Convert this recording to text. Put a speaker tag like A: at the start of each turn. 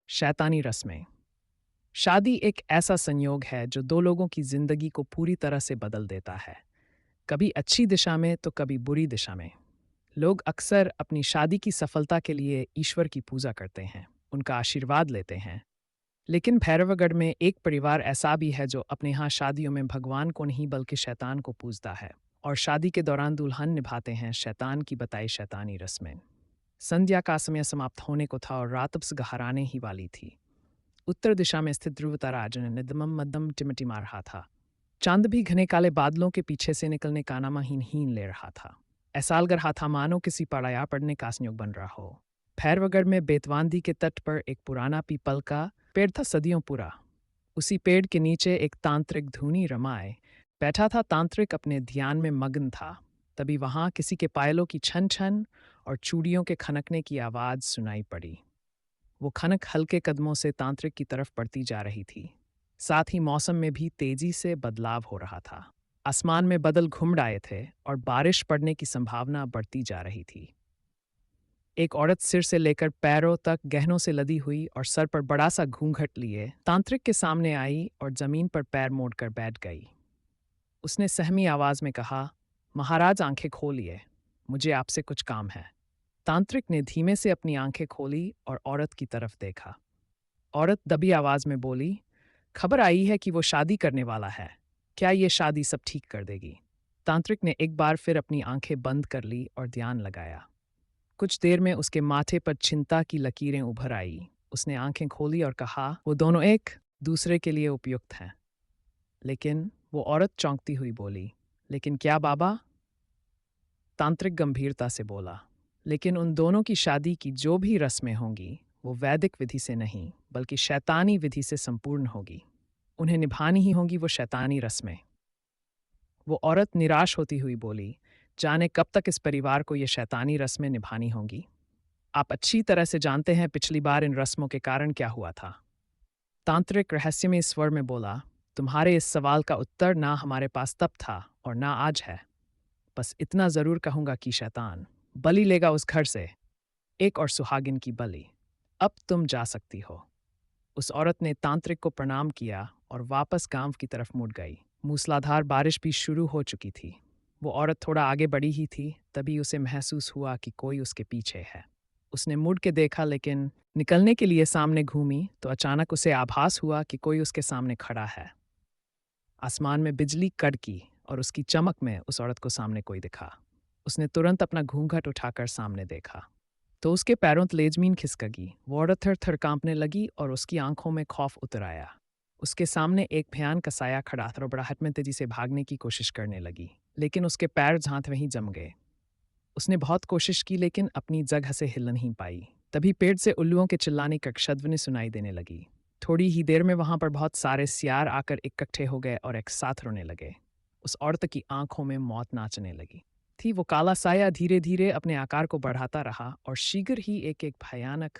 A: शैतानी रस्में। शादी एक ऐसा संयोग है जो दो लोगों की जिंदगी को पूरी तरह से बदल देता है, कभी अच्छी दिशा में तो कभी बुरी दिशा में। लोग अक्सर अपनी शादी की सफलता के लिए ईश्वर की पूजा करते हैं, उनका आशीर्वाद लेते हैं। लेकिन भैरवगढ़ में एक परिवार ऐसा भी है जो अपने यहाँ शादियों में भगवान को नहीं बल्कि शैतान को पूजता है, और शादी के दौरान दुल्हन निभाते हैं शैतान की बताई शैतानी रस्में। संध्या का समय समाप्त होने को था और रात अब गहराने ही वाली थी। उत्तर दिशा में स्थित ध्रुव तारा आज निदमम मद्दम टिमटिमा रहा था। चांद भी घने काले बादलों के पीछे से निकलने का नामाहीन हीन ले रहा था। ऐसा लग रहा था मानो किसी पड़ाया पड़ने का संयोग बन रहा हो। भैरवगढ़ में बेतवांदी के तट पर एक पुराना पीपल का पेड़ था, सदियों पूरा। उसी पेड़ के नीचे एक तांत्रिक धुनी रमाए बैठा था। तांत्रिक अपने ध्यान में मग्न था। तभी वहां किसी के पायलों की छन छन और चूड़ियों के खनकने की आवाज सुनाई पड़ी। वो खनक हल्के कदमों से तांत्रिक की तरफ बढ़ती जा रही थी। साथ ही मौसम में भी तेजी से बदलाव हो रहा था। आसमान में बादल घुम आए थे और बारिश पड़ने की संभावना बढ़ती जा रही थी। एक औरत सिर से लेकर पैरों तक गहनों से लदी हुई और सर पर बड़ा सा घूंघट लिए तांत्रिक के सामने आई और जमीन पर पैर मोड़कर बैठ गई। उसने सहमी आवाज में कहा, महाराज आंखें खोलिए, मुझे आपसे कुछ काम है। तांत्रिक ने धीमे से अपनी आंखें खोली और औरत की तरफ देखा। औरत दबी आवाज में बोली, खबर आई है कि वो शादी करने वाला है। क्या ये शादी सब ठीक कर देगी? तांत्रिक ने एक बार फिर अपनी आंखें बंद कर ली और ध्यान लगाया। कुछ देर में उसके माथे पर चिंता की लकीरें उभर आई। उसने आंखें खोली और कहा, वो दोनों एक दूसरे के लिए उपयुक्त हैं। लेकिन वो औरत चौंकती हुई बोली, लेकिन क्या बाबा? तांत्रिक गंभीरता से बोला, लेकिन उन दोनों की शादी की जो भी रस्में होंगी वो वैदिक विधि से नहीं बल्कि शैतानी विधि से संपूर्ण होगी। उन्हें निभानी ही होंगी वो शैतानी रस्में। वो औरत निराश होती हुई बोली, जाने कब तक इस परिवार को ये शैतानी रस्में निभानी होंगी। आप अच्छी तरह से जानते हैं पिछली बार इन रस्मों के कारण क्या हुआ था। तांत्रिक रहस्यमय स्वर में बोला, तुम्हारे इस सवाल का उत्तर ना हमारे पास तब था और ना आज है। बस इतना जरूर कहूंगा कि शैतान बलि लेगा उस घर से, एक और सुहागिन की बलि। अब तुम जा सकती हो। उस औरत ने तांत्रिक को प्रणाम किया और वापस गांव की तरफ मुड़ गई। मूसलाधार बारिश भी शुरू हो चुकी थी। वो औरत थोड़ा आगे बढ़ी ही थी, तभी उसे महसूस हुआ कि कोई उसके पीछे है। उसने मुड़ के देखा, लेकिन निकलने के लिए सामने घूमी तो अचानक उसे आभास हुआ कि कोई उसके सामने खड़ा है। आसमान में बिजली कड़की और उसकी चमक में उस औरत को सामने कोई दिखा। उसने तुरंत अपना घूंघट उठाकर सामने देखा तो उसके पैरों तले जमीन खिसक गई। वो औरत थर थर कांपने लगी और उसकी आंखों में खौफ उतर आया। उसके सामने एक भयान का साया खड़ा था और बड़ाहट में तेजी से भागने की कोशिश करने लगी, लेकिन उसके पैर जहां थे वहीं जम गए। उसने बहुत कोशिश की लेकिन अपनी जगह से हिल नहीं पाई। तभी पेड़ से उल्लुओं के चिल्लाने की ध्वनि सुनाई देने लगी। थोड़ी ही देर में वहां पर बहुत सारे सियार आकर इकट्ठे हो गए और एक साथ रोने लगे। उस औरत की आंखों में मौत नाचने लगी थी। वो काला साया धीरे धीरे अपने आकार को बढ़ाता रहा और शीघ्र ही एक एक भयानक